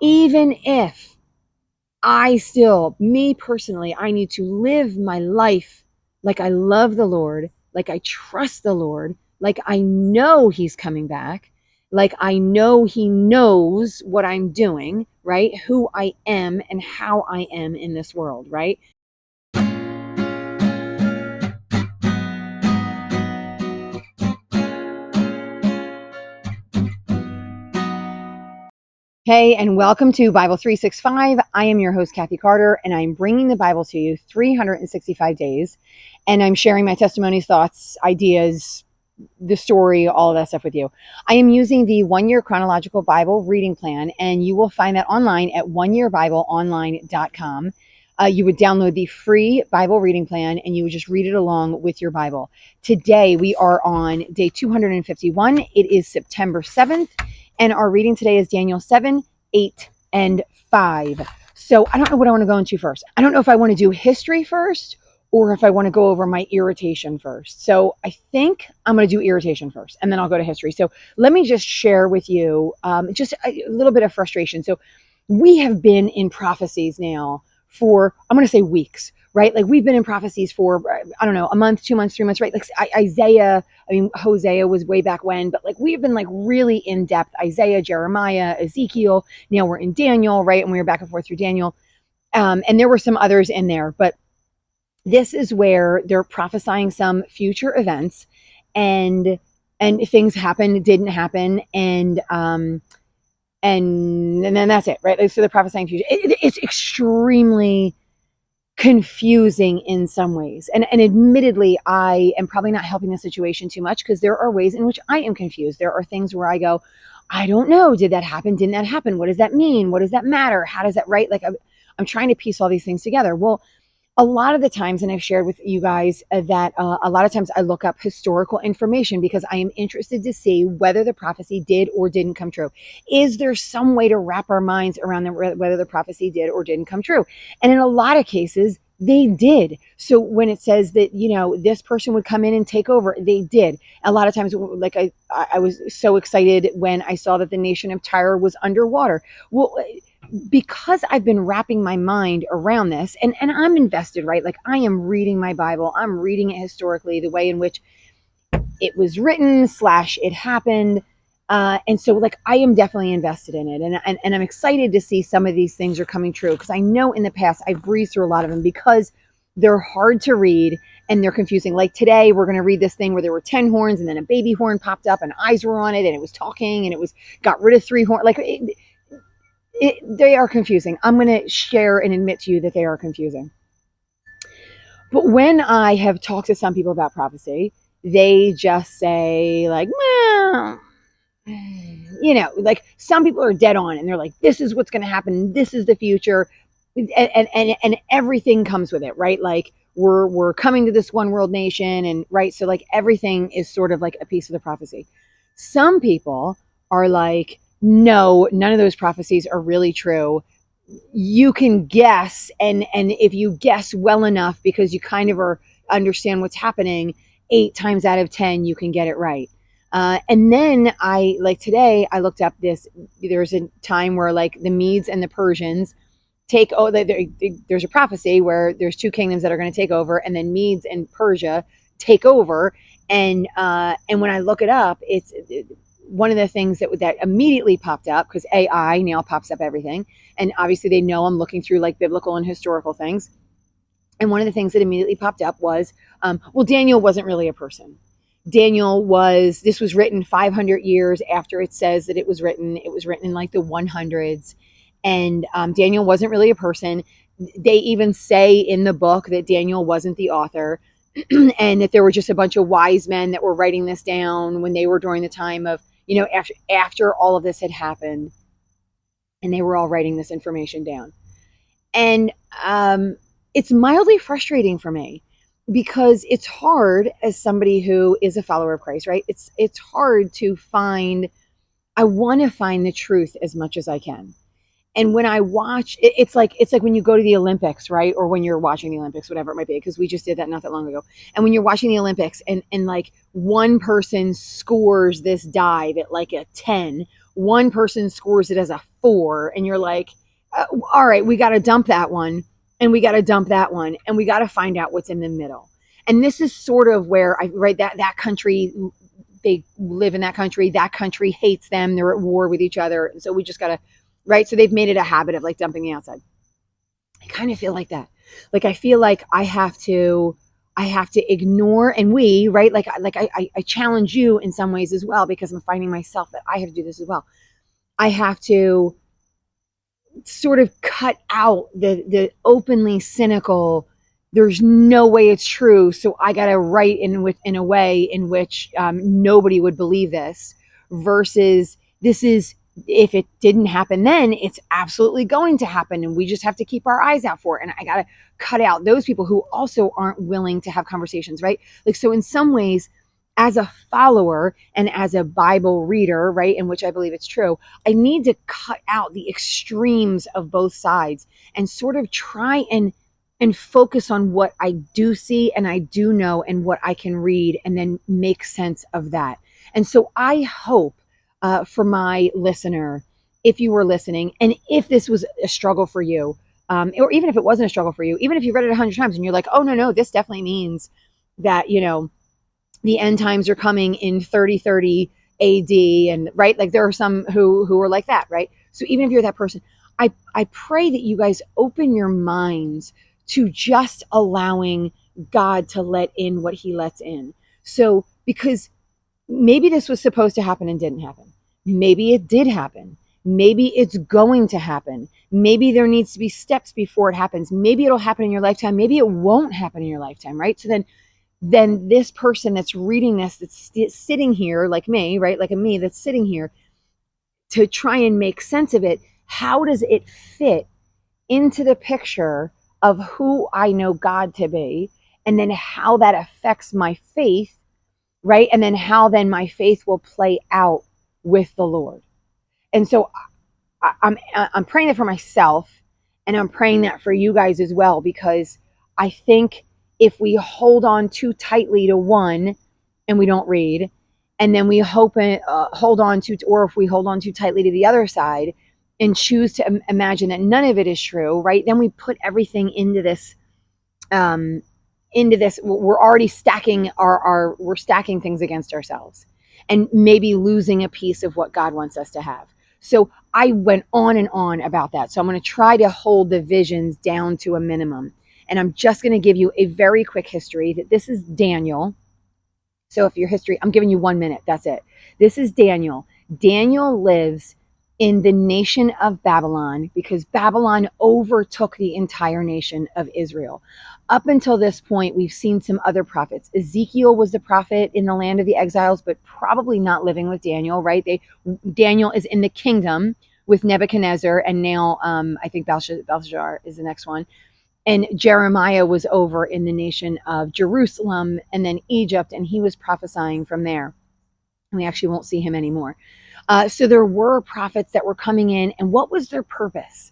even if I still, me personally, I need to live my life like I love the Lord, like I trust the Lord, like I know He's coming back, like I know He knows what I'm doing, right? Who I am and how I am in this world, right? Hey, and welcome to Bible 365. I am your host, Kathy Carter, and I'm bringing the Bible to you 365 days. And I'm sharing my testimonies, thoughts, ideas, the story, all of that stuff with you. I am using the 1 Year Chronological Bible Reading Plan, and you will find that online at oneyearbibleonline.com. You would download the free Bible reading plan and you would just read it along with your Bible. Today, we are on day 251. It is September 7th, and our reading today is Daniel 7, 8, and 5. So I don't know what I want to go into first. I don't know if I want to do history first or if I want to go over my irritation first. So I think I'm going to do irritation first, and then I'll go to history. So let me just share with you just a little bit of frustration. So we have been in prophecies now for, I'm going to say weeks, right? Like we've been in prophecies for, I don't know, a month, 2 months, 3 months, right? Like Isaiah, I mean, Hosea was way back when, but like we've been like really in depth. Isaiah, Jeremiah, Ezekiel, now we're in Daniel, right? And we were back and forth through Daniel. And there were some others in there, but this is where they're prophesying some future events, and things happened, didn't happen, and then that's it, right? Like, so they're prophesying future. It's extremely confusing in some ways, and admittedly, I am probably not helping the situation too much because there are ways in which I am confused. There are things where I go, I don't know, did that happen? Didn't that happen? What does that mean? What does that matter? How does that, right? Like I'm trying to piece all these things together. Well, a lot of the times, and I've shared with you guys that a lot of times I look up historical information because I am interested to see whether the prophecy did or didn't come true. Is there some way to wrap our minds around whether the prophecy did or didn't come true? And in a lot of cases, they did. So when it says that, you know, this person would come in and take over, they did. A lot of times, like I was so excited when I saw that the nation of Tyre was underwater. Well, because I've been wrapping my mind around this, and I'm invested, right? Like I am reading my Bible, I'm reading it historically, the way in which it was written slash it happened. And so like I am definitely invested in it, and I'm excited to see some of these things are coming true, because I know in the past I've breezed through a lot of them because they're hard to read and they're confusing. Like today we're going to read this thing where there were 10 horns and then a baby horn popped up and eyes were on it and it was talking and it was got rid of 3 horns. Like they are confusing. I'm going to share and admit to you that they are confusing. But when I have talked to some people about prophecy, they just say like, well, you know, like some people are dead on and they're like, this is what's going to happen. This is the future. And everything comes with it, right? Like we're coming to this one world nation, and right. So like everything is sort of like a piece of the prophecy. Some people are like, no, none of those prophecies are really true. You can guess, and if you guess well enough because you kind of are understand what's happening, 8 times out of 10 you can get it right. And then I like today I looked up this. There's a time where like the Medes and the Persians take, there's a prophecy where there's 2 kingdoms that are going to take over, and then Medes and Persia take over. And when I look it up, it's one of the things that immediately popped up, because AI now pops up everything, and obviously they know I'm looking through like biblical and historical things. And one of the things that immediately popped up was, well, Daniel wasn't really a person. This was written 500 years after it says that it was written. It was written in like the 100s. And Daniel wasn't really a person. They even say in the book that Daniel wasn't the author, and that there were just a bunch of wise men that were writing this down when they were during the time of, you know, after all of this had happened, and they were all writing this information down. And it's mildly frustrating for me, because it's hard as somebody who is a follower of Christ, right? It's hard to find, I want to find the truth as much as I can. And when I watch, it's like when you go to the Olympics, right? Or when you're watching the Olympics, whatever it might be, because we just did that not that long ago. And when you're watching the Olympics and like one person scores this dive at like a 10, one person scores it as a 4, and you're like, all right, we got to dump that one, and we got to dump that one, and we got to find out what's in the middle. And this is sort of where that country, they live in that country hates them, they're at war with each other, so we just got to, right? So they've made it a habit of like dumping the outside. I kind of feel like that. Like I feel like I have to ignore, and we, right? Like I challenge you in some ways as well, because I'm finding myself that I have to do this as well. I have to sort of cut out the openly cynical, there's no way it's true, so I got to write in a way in which nobody would believe this, versus this is, if it didn't happen then, it's absolutely going to happen, and we just have to keep our eyes out for it. And I got to cut out those people who also aren't willing to have conversations, right? Like, so in some ways, as a follower and as a Bible reader, right, in which I believe it's true, I need to cut out the extremes of both sides and sort of try and focus on what I do see and I do know and what I can read, and then make sense of that. And so I hope for my listener, if you were listening, and if this was a struggle for you, or even if it wasn't a struggle for you, even if you read it 100 times and you're like, oh, no, this definitely means that, you know, the end times are coming in 3030 AD, and right, like there are some who are like that, right? So even if you're that person, I pray that you guys open your minds to just allowing God to let in what he lets in. So, because maybe this was supposed to happen and didn't happen. Maybe it did happen. Maybe it's going to happen. Maybe there needs to be steps before it happens. Maybe it'll happen in your lifetime. Maybe it won't happen in your lifetime, right? So then this person that's reading this, that's sitting here like me, right? Like a me that's sitting here to try and make sense of it. How does it fit into the picture of who I know God to be? And then how that affects my faith, right? And then how then my faith will play out with the Lord. And so I'm praying that for myself, and I'm praying that for you guys as well, because I think if we hold on too tightly to one and we don't read, and then we hold on to, or if we hold on too tightly to the other side and choose to imagine that none of it is true, right? Then we put everything into this, we're already stacking we're stacking things against ourselves, and maybe losing a piece of what God wants us to have. So I went on and on about that. So I'm going to try to hold the visions down to a minimum. And I'm just going to give you a very quick history. That this is Daniel. So if your history, I'm giving you 1 minute. That's it. This is Daniel. Daniel lives in the nation of Babylon, because Babylon overtook the entire nation of Israel. Up until this point, we've seen some other prophets. Ezekiel was the prophet in the land of the exiles, but probably not living with Daniel, right? Daniel is in the kingdom with Nebuchadnezzar, and now I think Belshazzar is the next one. And Jeremiah was over in the nation of Jerusalem and then Egypt, and he was prophesying from there. We actually won't see him anymore. So there were prophets that were coming in, and what was their purpose,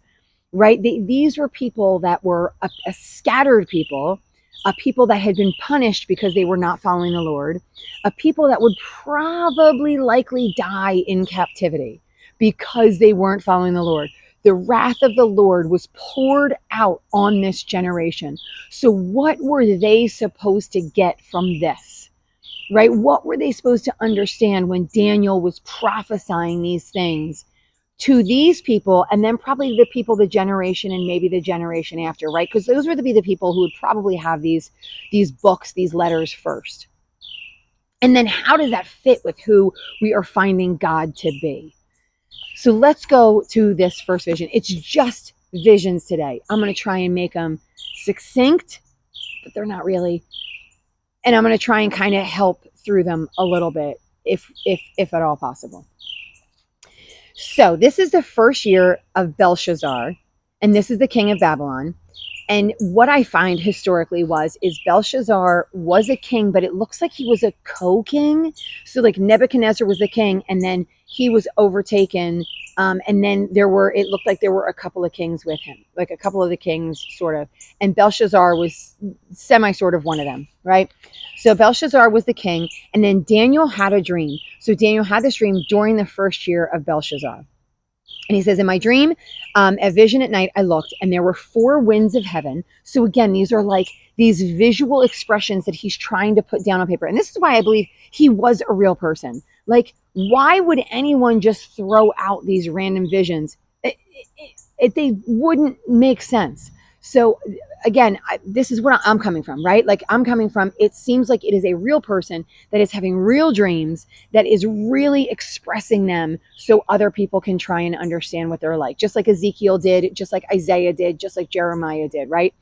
right? These were people that were a scattered people, a people that had been punished because they were not following the Lord, a people that would probably likely die in captivity because they weren't following the Lord. The wrath of the Lord was poured out on this generation. So what were they supposed to get from this? Right? What were they supposed to understand when Daniel was prophesying these things to these people, and then probably the people, the generation, and maybe the generation after, right? Because those would be the people who would probably have these books, these letters first. And then how does that fit with who we are finding God to be? So let's go to this first vision. It's just visions today. I'm going to try and make them succinct, but they're not really. And I'm going to try and kind of help through them a little bit, if at all possible. So this is the first year of Belshazzar, and this is the king of Babylon. And what I find historically is Belshazzar was a king, but it looks like he was a co-king. So like Nebuchadnezzar was the king, and then he was overtaken. And then it looked like there were a couple of kings with him, like a couple of the kings sort of. And Belshazzar was semi sort of one of them, right? So Belshazzar was the king, and then Daniel had a dream. So Daniel had this dream during the first year of Belshazzar. And he says, in my dream, a vision at night, I looked and there were four winds of heaven. So again, these are like these visual expressions that he's trying to put down on paper. And this is why I believe he was a real person. Like, why would anyone just throw out these random visions? They wouldn't make sense. So again, this is where I'm coming from, right? Like I'm coming from, it seems like it is a real person that is having real dreams, that is really expressing them so other people can try and understand what they're like, just like Ezekiel did, just like Isaiah did, just like Jeremiah did, right?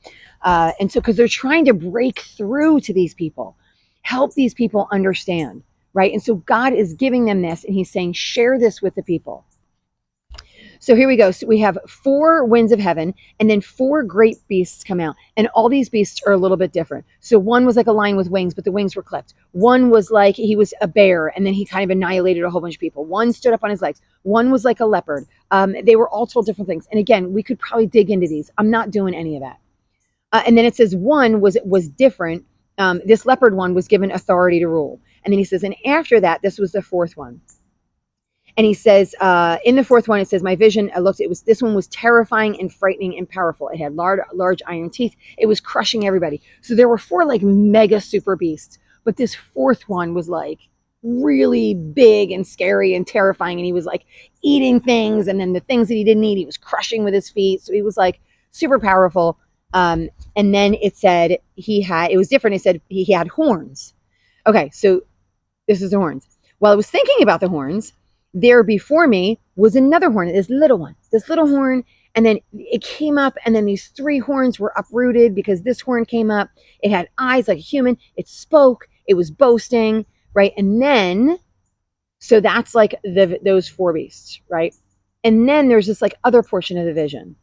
And so, because they're trying to break through to these people, help these people understand, right? And so God is giving them this and he's saying, share this with the people. So here we go. So we have four winds of heaven and then four great beasts come out. And all these beasts are a little bit different. So one was like a lion with wings, but the wings were clipped. One was like he was a bear and then he kind of annihilated a whole bunch of people. One stood up on his legs. One was like a leopard. They were all told different things. And again, we could probably dig into these. I'm not doing any of that. And then it says one was different. This leopard one was given authority to rule. And then he says, and after that, this was the fourth one. And he says, in the fourth one, it says, my vision, I looked, this one was terrifying and frightening and powerful. It had large iron teeth. It was crushing everybody. So there were four like mega super beasts, but this fourth one was like really big and scary and terrifying. And he was like eating things. And then the things that he didn't eat, he was crushing with his feet. So he was like super powerful. And then it said it was different. It said he had horns. Okay. So this is the horns. While I was thinking about the horns, there before me was another horn, this little horn. And then it came up and then these three horns were uprooted because this horn came up. It had eyes like a human. It spoke. It was boasting, right? And then, so that's like those four beasts, right? And then there's this like other portion of the vision.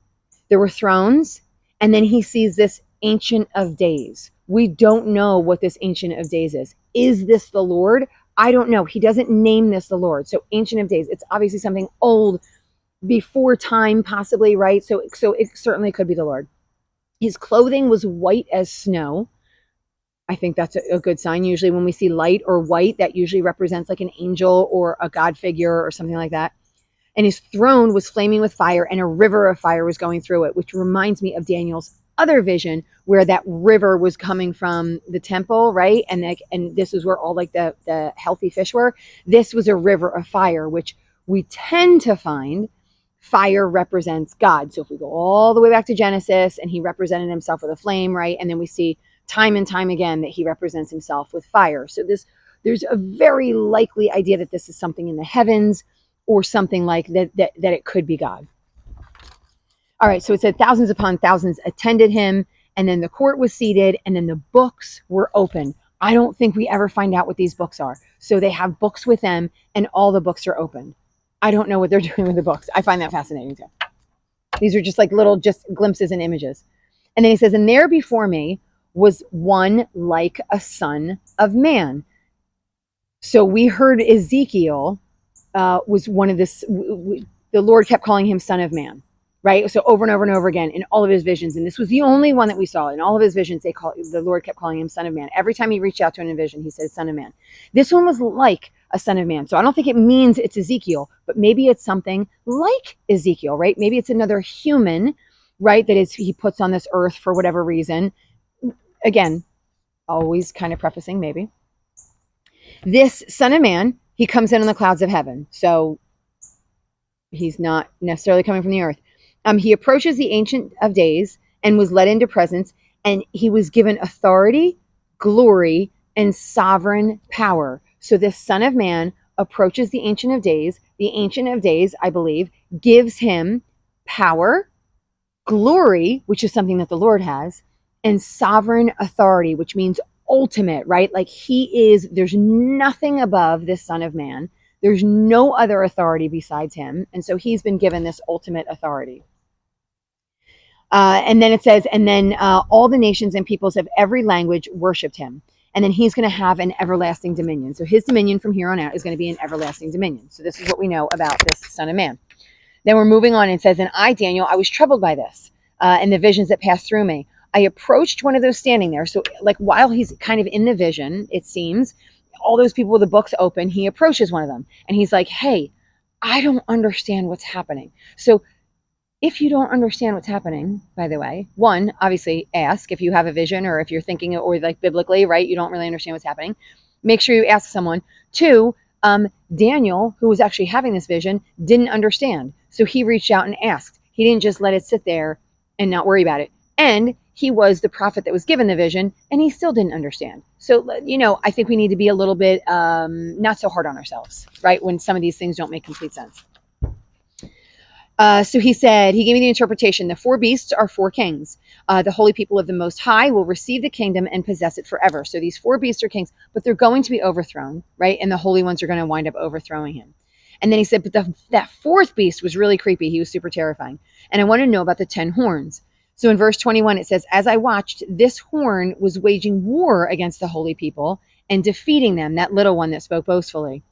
There were thrones. And then he sees this Ancient of Days. We don't know what this Ancient of Days is. Is this the Lord? I don't know. He doesn't name this the Lord. So Ancient of Days, it's obviously something old, before time possibly, right? So it certainly could be the Lord. His clothing was white as snow. I think that's a good sign. Usually when we see light or white, that usually represents like an angel or a God figure or something like that. And his throne was flaming with fire and a river of fire was going through it, which reminds me of Daniel's other vision where that river was coming from the temple, right? And this is where all like the healthy fish were. This was a river of fire, which we tend to find fire represents God. So if we go all the way back to Genesis and he represented himself with a flame, right? And then we see time and time again that he represents himself with fire. So there's a very likely idea that this is something in the heavens or something like that it could be God. All right, so it said thousands upon thousands attended him, and then the court was seated, and then the books were open. I don't think we ever find out what these books are. So they have books with them, and all the books are open. I don't know what they're doing with the books. I find that fascinating too. These are just like little just glimpses and images. And then he says, and there before me was one like a son of man. So we heard Ezekiel was one of this, the Lord kept calling him son of man. Right? So over and over and over again in all of his visions. And this was the only one that we saw in all of his visions. The Lord kept calling him son of man. Every time he reached out to an vision, he says son of man. This one was like a son of man. So I don't think it means it's Ezekiel, but maybe it's something like Ezekiel, right? Maybe it's another human, right? That is, he puts on this earth for whatever reason. Again, always kind of prefacing maybe. This son of man, he comes in on the clouds of heaven. So he's not necessarily coming from the earth. He approaches the Ancient of Days and was led into presence, and he was given authority, glory, and sovereign power. So this Son of Man approaches the Ancient of Days. The Ancient of Days, I believe, gives him power, glory, which is something that the Lord has, and sovereign authority, which means ultimate, right? Like there's nothing above this Son of Man. There's no other authority besides him. And so he's been given this ultimate authority. And then it says, and then all the nations and peoples of every language worshiped him. And then he's going to have an everlasting dominion. So his dominion from here on out is going to be an everlasting dominion. So this is what we know about this Son of Man. Then we're moving on and it says, and I, Daniel, I was troubled by this and the visions that passed through me. I approached one of those standing there. So like while he's kind of in the vision, it seems, all those people with the books open, he approaches one of them. And he's like, hey, I don't understand what's happening. So if you don't understand what's happening, by the way, one, obviously ask if you have a vision, or if you're thinking, or like biblically, right, you don't really understand what's happening. Make sure you ask someone. Two, Daniel, who was actually having this vision, didn't understand. So he reached out and asked. He didn't just let it sit there and not worry about it. And he was the prophet that was given the vision, and he still didn't understand. So, I think we need to be a little bit not so hard on ourselves, right, when some of these things don't make complete sense. So he said, he gave me the interpretation. The four beasts are four kings. The holy people of the Most High will receive the kingdom and possess it forever. So these four beasts are kings, but they're going to be overthrown, right? And the holy ones are going to wind up overthrowing him. And then he said, but that fourth beast was really creepy. He was super terrifying. And I want to know about the 10 horns. So in verse 21, it says, as I watched, this horn was waging war against the holy people and defeating them, that little one that spoke boastfully,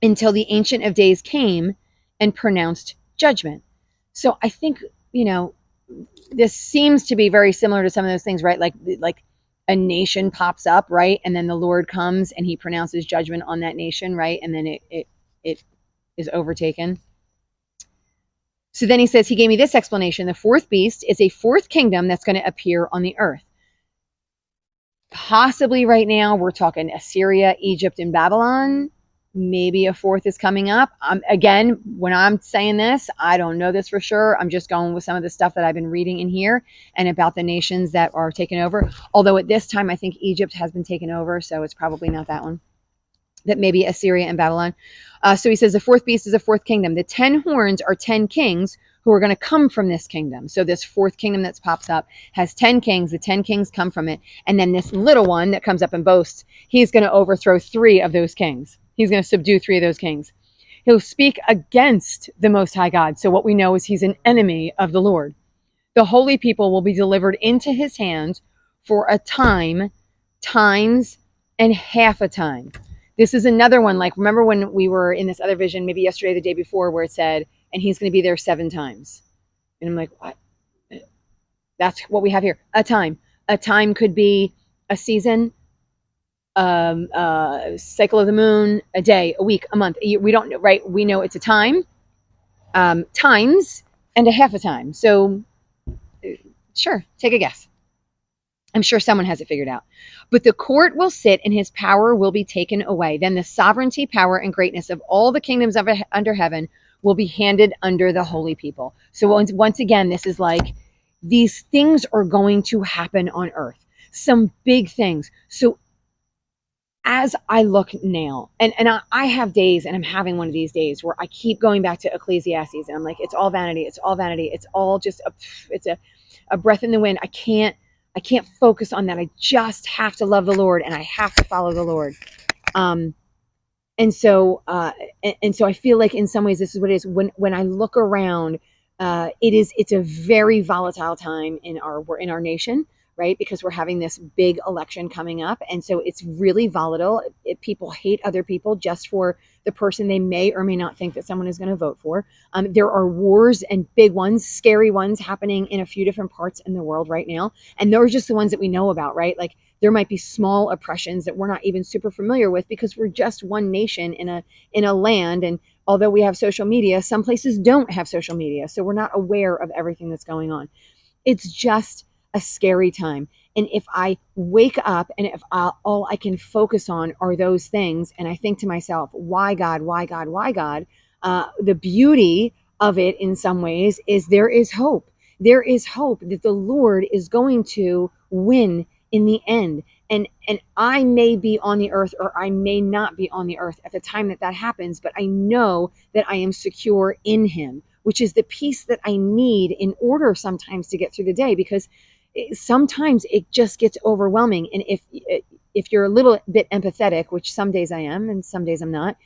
until the Ancient of Days came and pronounced judgment. So I think, this seems to be very similar to some of those things, right? Like a nation pops up, right? And then the Lord comes and he pronounces judgment on that nation, right? And then it is overtaken. So then he says, he gave me this explanation. The fourth beast is a fourth kingdom that's going to appear on the earth. Possibly right now, we're talking Assyria, Egypt, and Babylon. Maybe a fourth is coming up. Again, when I'm saying this, I don't know this for sure. I'm just going with some of the stuff that I've been reading in here and about the nations that are taken over. Although at this time, I think Egypt has been taken over, so it's probably not that one. That maybe Assyria and Babylon. So he says the fourth beast is a fourth kingdom. The 10 horns are 10 kings who are going to come from this kingdom. So this fourth kingdom that pops up has 10 kings. The 10 kings come from it. And then this little one that comes up and boasts, he's going to overthrow 3 of those kings. He's going to subdue 3 of those kings. He'll speak against the Most High God. So what we know is he's an enemy of the Lord. The holy people will be delivered into his hands for a time, times, and half a time. This is another one, like, remember when we were in this other vision, maybe yesterday, the day before, where it said, and he's going to be there 7 times. And I'm like, what? That's what we have here. A time. A time could be a season, cycle of the moon, a day, a week, a month. We don't know, right? We know it's a time, times, and a half a time. So sure, take a guess. I'm sure someone has it figured out. But the court will sit and his power will be taken away. Then the sovereignty, power, and greatness of all the kingdoms of under heaven will be handed under the holy people. So once again, this is like, these things are going to happen on earth. Some big things. So as I look now, and I have days, and I'm having one of these days where I keep going back to Ecclesiastes, and I'm like, it's all vanity. It's all vanity. It's all just it's a breath in the wind. I can't focus on that. I just have to love the Lord, and I have to follow the Lord. And so I feel like in some ways this is what it is. When I look around, it's a very volatile time in our nation, right? Because we're having this big election coming up. And so it's really volatile. People hate other people just for the person they may or may not think that someone is going to vote for. There are wars, and big ones, scary ones, happening in a few different parts in the world right now. And those are just the ones that we know about, right? Like, there might be small oppressions that we're not even super familiar with because we're just one nation in a land. And although we have social media, some places don't have social media. So we're not aware of everything that's going on. It's just a scary time. And if I wake up and if all I can focus on are those things, and I think to myself, why God, why God, why God? The beauty of it in some ways is there is hope. There is hope that the Lord is going to win in the end. And I may be on the earth, or I may not be on the earth at the time that happens, but I know that I am secure in him, which is the peace that I need in order sometimes to get through the day, because sometimes it just gets overwhelming. And if you're a little bit empathetic, which some days I am and some days I'm not,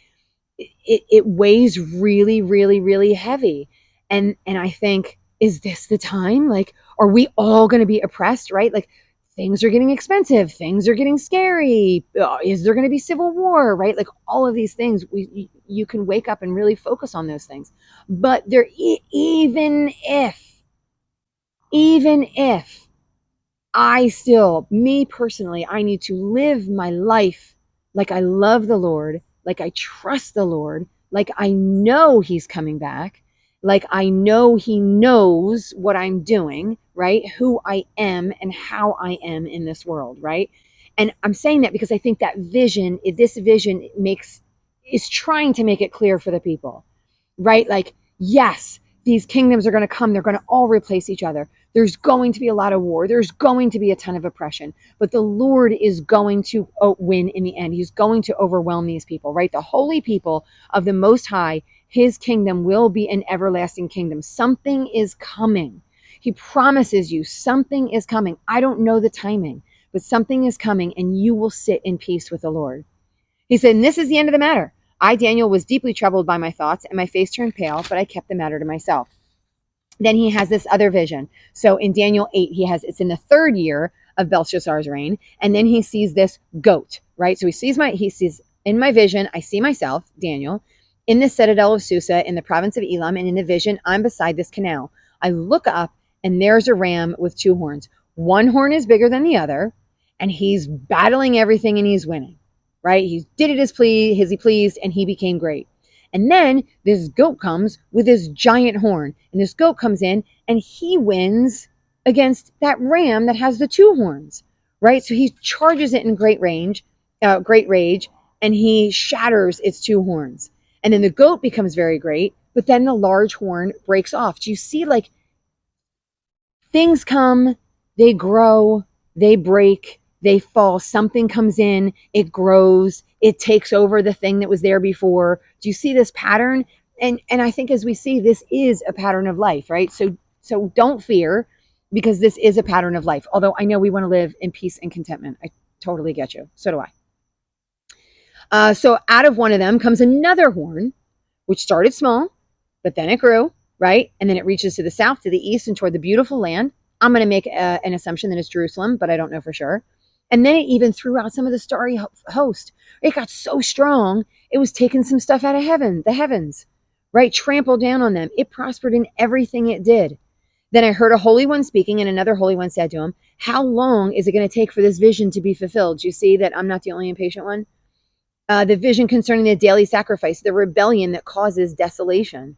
it weighs really, really, really heavy. And I think, is this the time? Like, are we all going to be oppressed, right? Like, things are getting expensive. Things are getting scary. Is there going to be civil war, right? Like, all of these things, you can wake up and really focus on those things. But even if me personally, I need to live my life like I love the Lord, like I trust the Lord, Like I know he's coming back. Like I know he knows what I'm doing, right? Who I am and how I am in this world, right? And I'm saying that because I think that this vision is trying to make it clear for the people, right? Like, yes, these kingdoms are going to come. They're going to all replace each other. There's going to be a lot of war. There's going to be a ton of oppression, but the Lord is going to win in the end. He's going to overwhelm these people, right? The holy people of the Most High, his kingdom will be an everlasting kingdom. Something is coming. He promises you something is coming. I don't know the timing, but something is coming and you will sit in peace with the Lord. He said, and this is the end of the matter. I, Daniel, was deeply troubled by my thoughts, and my face turned pale, but I kept the matter to myself. Then he has this other vision. So in Daniel 8, it's in the third year of Belshazzar's reign, and then he sees this goat, right? So he sees in my vision, I see myself, Daniel, in the citadel of Susa in the province of Elam, and in the vision, I'm beside this canal. I look up, and there's a ram with two horns. One horn is bigger than the other, and he's battling everything, and he's winning. Right? He did it as he pleased, and he became great. And then this goat comes with this giant horn, and this goat comes in, and he wins against that ram that has the two horns, right? So he charges it in great rage, and he shatters its two horns. And then the goat becomes very great, but then the large horn breaks off. Do you see, like, things come, they grow, they break, they fall, something comes in, it grows, it takes over the thing that was there before. Do you see this pattern? And I think as we see, this is a pattern of life, right? So don't fear, because this is a pattern of life. Although I know we want to live in peace and contentment. I totally get you. So do I. So out of one of them comes another horn, which started small, but then it grew, right? And then it reaches to the south, to the east, and toward the beautiful land. I'm going to make an assumption that it's Jerusalem, but I don't know for sure. And then it even threw out some of the starry host. It got so strong, it was taking some stuff out of the heavens, right? Trampled down on them. It prospered in everything it did. Then I heard a holy one speaking, and another holy one said to him, how long is it going to take for this vision to be fulfilled? Do you see that I'm not the only impatient one? The vision concerning the daily sacrifice, the rebellion that causes desolation,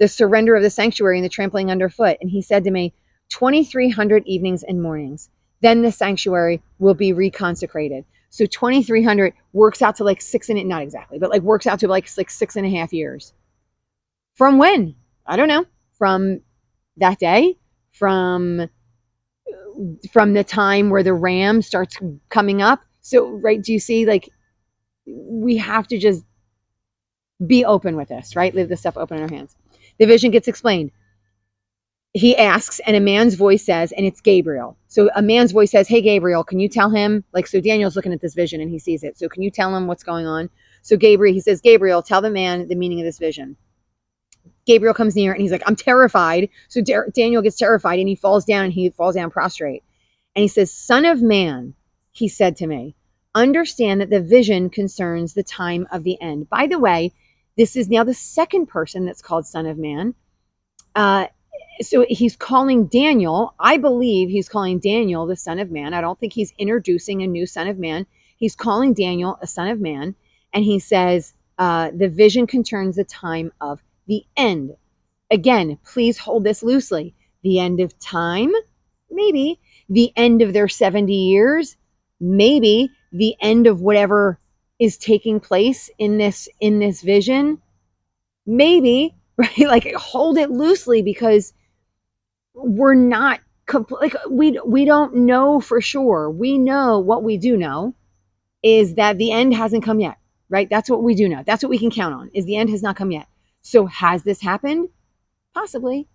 the surrender of the sanctuary and the trampling underfoot. And he said to me, 2,300 evenings and mornings. Then the sanctuary will be reconsecrated. So 2,300 works out to like not exactly, but like works out to like 6.5 years. From when? I don't know. From that day, from the time where the ram starts coming up. So, right, do you see, like, we have to just be open with this, right? Leave this stuff open in our hands. The vision gets explained. He asks, and a man's voice says, and it's Gabriel. So a man's voice says, hey, Gabriel, can you tell him? Like, so Daniel's looking at this vision and he sees it. So can you tell him what's going on? So he says, Gabriel, tell the man the meaning of this vision. Gabriel comes near and he's like, I'm terrified. So Daniel gets terrified and he falls down prostrate. And he says, Son of man, he said to me, understand that the vision concerns the time of the end. By the way, this is now the second person that's called Son of Man. So he's calling Daniel, I believe he's calling Daniel the Son of Man. I don't think he's introducing a new Son of Man. He's calling Daniel a Son of Man. And he says, the vision concerns the time of the end. Again, please hold this loosely. The end of time? Maybe. The end of their 70 years? Maybe. The end of whatever is taking place in this vision? Maybe. Right? Like, hold it loosely, because we're not like, we don't know for sure. We know what we do know is that the end hasn't come yet, right? That's what we do know. That's what we can count on, is the end has not come yet. So has this happened? Possibly,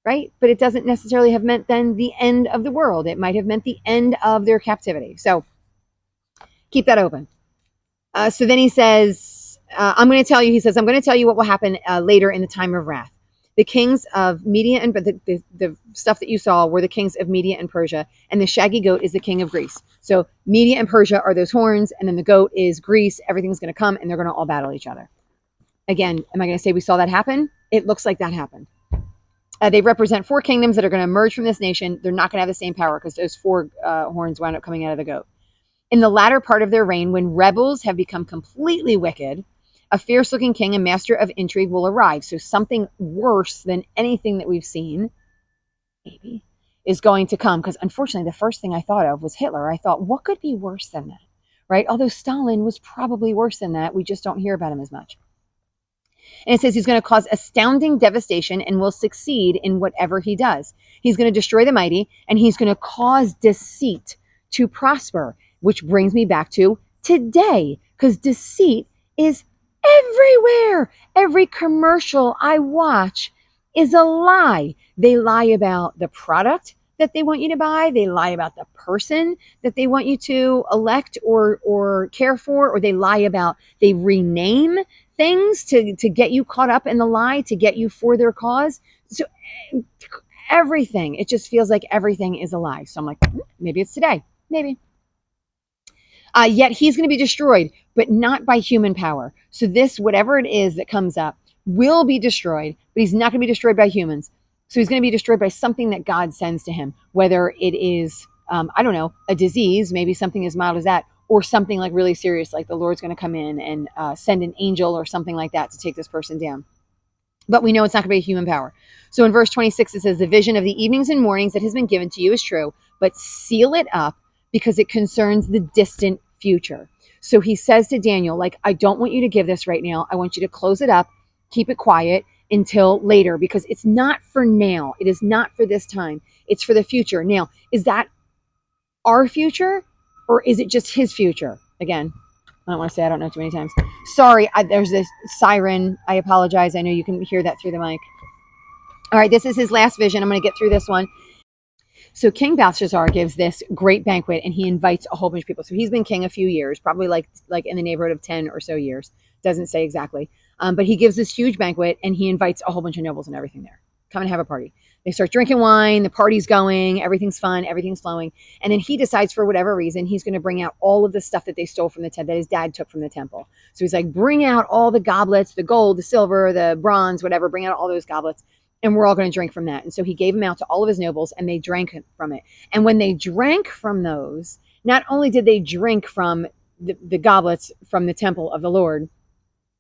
right? But it doesn't necessarily have meant then the end of the world. It might have meant the end of their captivity. So keep that open. So then he says, I'm going to tell you what will happen later in the time of wrath. The kings of Media and the stuff that you saw were the kings of Media and Persia, and the shaggy goat is the king of Greece. So Media and Persia are those horns, and then the goat is Greece. Everything's going to come, and they're going to all battle each other. Again, am I going to say we saw that happen? It looks like that happened. They represent 4 kingdoms that are going to emerge from this nation. They're not going to have the same power because those 4 horns wound up coming out of the goat. In the latter part of their reign, when rebels have become completely wicked, a fierce-looking king, a master of intrigue, will arrive. So something worse than anything that we've seen, maybe, is going to come. Because unfortunately, the first thing I thought of was Hitler. I thought, what could be worse than that, right? Although Stalin was probably worse than that. We just don't hear about him as much. And it says he's going to cause astounding devastation and will succeed in whatever he does. He's going to destroy the mighty, and he's going to cause deceit to prosper, which brings me back to today, because deceit is everywhere. Every commercial I watch is a lie. They lie about the product that they want you to buy. They lie about the person that they want you to elect or care for, or they rename things to get you caught up in the lie, to get you for their cause. So everything, it just feels like everything is a lie. So I'm like, maybe it's today. Maybe. Yet he's going to be destroyed, but not by human power. So this, whatever it is that comes up, will be destroyed, but he's not going to be destroyed by humans. So he's going to be destroyed by something that God sends to him, whether it is, I don't know, a disease, maybe something as mild as that, or something like really serious, like the Lord's going to come in and send an angel or something like that to take this person down. But we know it's not going to be a human power. So in verse 26, it says, the vision of the evenings and mornings that has been given to you is true, but seal it up because it concerns the distant future. So he says to Daniel, like, I don't want you to give this right now. I want you to close it up, keep it quiet until later, because it's not for now. It is not for this time. It's for the future. Now, is that our future, or is it just his future? Again, I don't want to say I don't know too many times. Sorry, there's this siren. I apologize. I know you can hear that through the mic. All right, this is his last vision. I'm going to get through this one. So King Belshazzar gives this great banquet, and he invites a whole bunch of people. So he's been king a few years, probably like in the neighborhood of 10 or so years. Doesn't say exactly. But he gives this huge banquet, and he invites a whole bunch of nobles and everything there. Come and have a party. They start drinking wine. The party's going. Everything's fun. Everything's flowing. And then he decides, for whatever reason, he's going to bring out all of the stuff that they stole from the temple, that his dad took from the temple. So he's like, bring out all the goblets, the gold, the silver, the bronze, whatever. Bring out all those goblets, and we're all going to drink from that. And so he gave them out to all of his nobles, and they drank from it. And when they drank from those, not only did they drink from the goblets from the temple of the Lord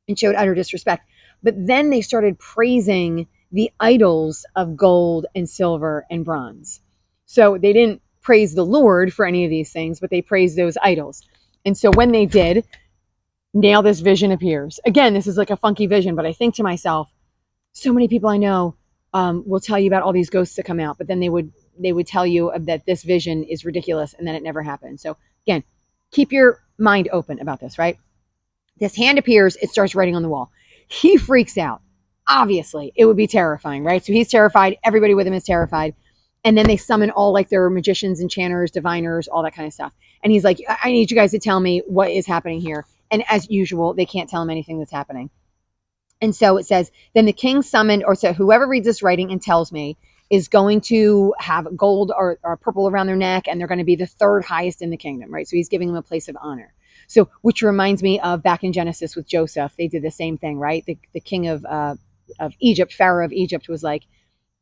and showed utter disrespect, but then they started praising the idols of gold and silver and bronze. So they didn't praise the Lord for any of these things, but they praised those idols. And so when they did, now this vision appears. Again, this is like a funky vision, but I think to myself, so many people I know will tell you about all these ghosts that come out, but then they would tell you that this vision is ridiculous and then it never happened. So again, keep your mind open about this, right? This hand appears, it starts writing on the wall. He freaks out. Obviously, it would be terrifying, right? So he's terrified. Everybody with him is terrified. And then they summon all like their magicians, enchanters, diviners, all that kind of stuff. And he's like, I need you guys to tell me what is happening here. And as usual, they can't tell him anything that's happening. And so it says, then the king summoned, or so whoever reads this writing and tells me is going to have gold or purple around their neck, and they're going to be the third highest in the kingdom, right? So he's giving them a place of honor. So, which reminds me of back in Genesis with Joseph, they did the same thing, right? The king of Egypt, Pharaoh of Egypt, was like,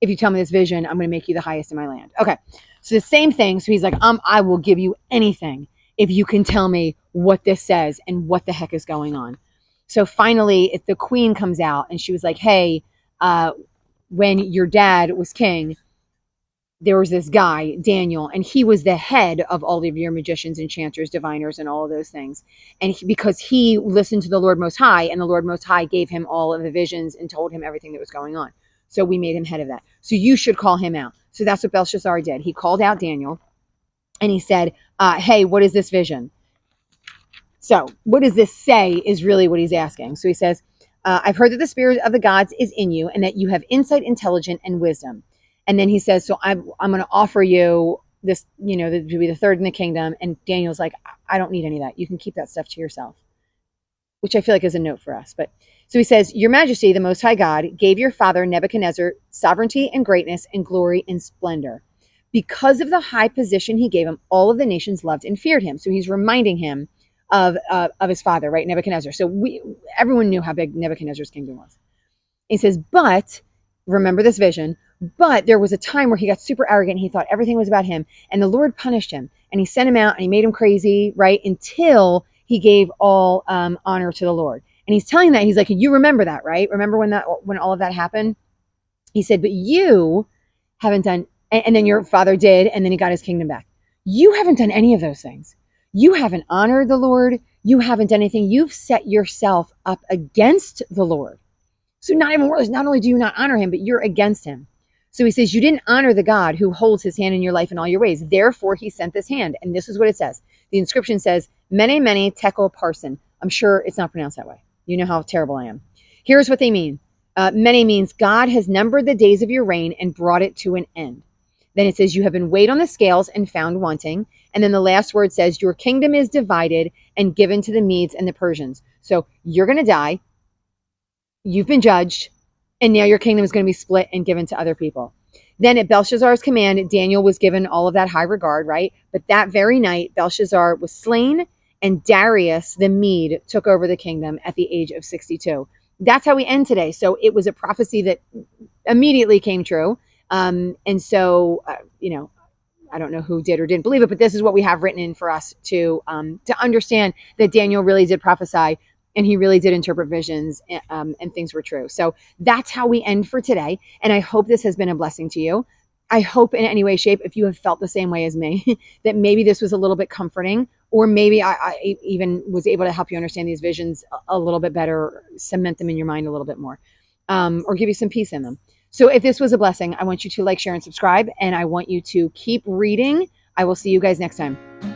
if you tell me this vision, I'm going to make you the highest in my land. Okay, so the same thing. So he's like, I will give you anything if you can tell me what this says and what the heck is going on. So finally, the queen comes out, and she was like, hey, when your dad was king, there was this guy, Daniel, and he was the head of all of your magicians, enchanters, diviners, and all of those things. And because he listened to the Lord Most High, and the Lord Most High gave him all of the visions and told him everything that was going on. So we made him head of that. So you should call him out. So that's what Belshazzar did. He called out Daniel, and he said, hey, what is this vision? So what does this say is really what he's asking. So he says, I've heard that the spirit of the gods is in you, and that you have insight, intelligence, and wisdom. And then he says, so I'm going to offer you this, to be the third in the kingdom. And Daniel's like, I don't need any of that. You can keep that stuff to yourself, which I feel like is a note for us. But so he says, your majesty, the most high God, gave your father Nebuchadnezzar sovereignty and greatness and glory and splendor. Because of the high position he gave him, all of the nations loved and feared him. So he's reminding him of his father, right? Nebuchadnezzar. So everyone knew how big Nebuchadnezzar's kingdom was. He says, but remember this vision, but there was a time where he got super arrogant. He thought everything was about him, and the Lord punished him, and he sent him out, and he made him crazy, right? Until he gave all honor to the Lord. And he's telling that, he's like, you remember that, right? Remember when all of that happened? He said, but you haven't done, and then your father did, and then he got his kingdom back. You haven't done any of those things. You haven't honored the Lord. You haven't done anything. You've set yourself up against the Lord. So not only do you not honor him, but you're against him. So he says, you didn't honor the God who holds his hand in your life in all your ways. Therefore, he sent this hand. And this is what it says. The inscription says, Mene, Mene, Tekel, Parson. I'm sure it's not pronounced that way. You know how terrible I am. Here's what they mean. Mene means God has numbered the days of your reign and brought it to an end. Then it says, you have been weighed on the scales and found wanting. And then the last word says, your kingdom is divided and given to the Medes and the Persians. So you're going to die. You've been judged. And now your kingdom is going to be split and given to other people. Then at Belshazzar's command, Daniel was given all of that high regard, right? But that very night, Belshazzar was slain, and Darius the Mede took over the kingdom at the age of 62. That's how we end today. So it was a prophecy that immediately came true. And so, I don't know who did or didn't believe it, but this is what we have written in for us to understand that Daniel really did prophesy, and he really did interpret visions, and things were true. So that's how we end for today. And I hope this has been a blessing to you. I hope in any way, shape, if you have felt the same way as me, that maybe this was a little bit comforting, or maybe I even was able to help you understand these visions a little bit better, cement them in your mind a little bit more, or give you some peace in them. So if this was a blessing, I want you to like, share, and subscribe, and I want you to keep reading. I will see you guys next time.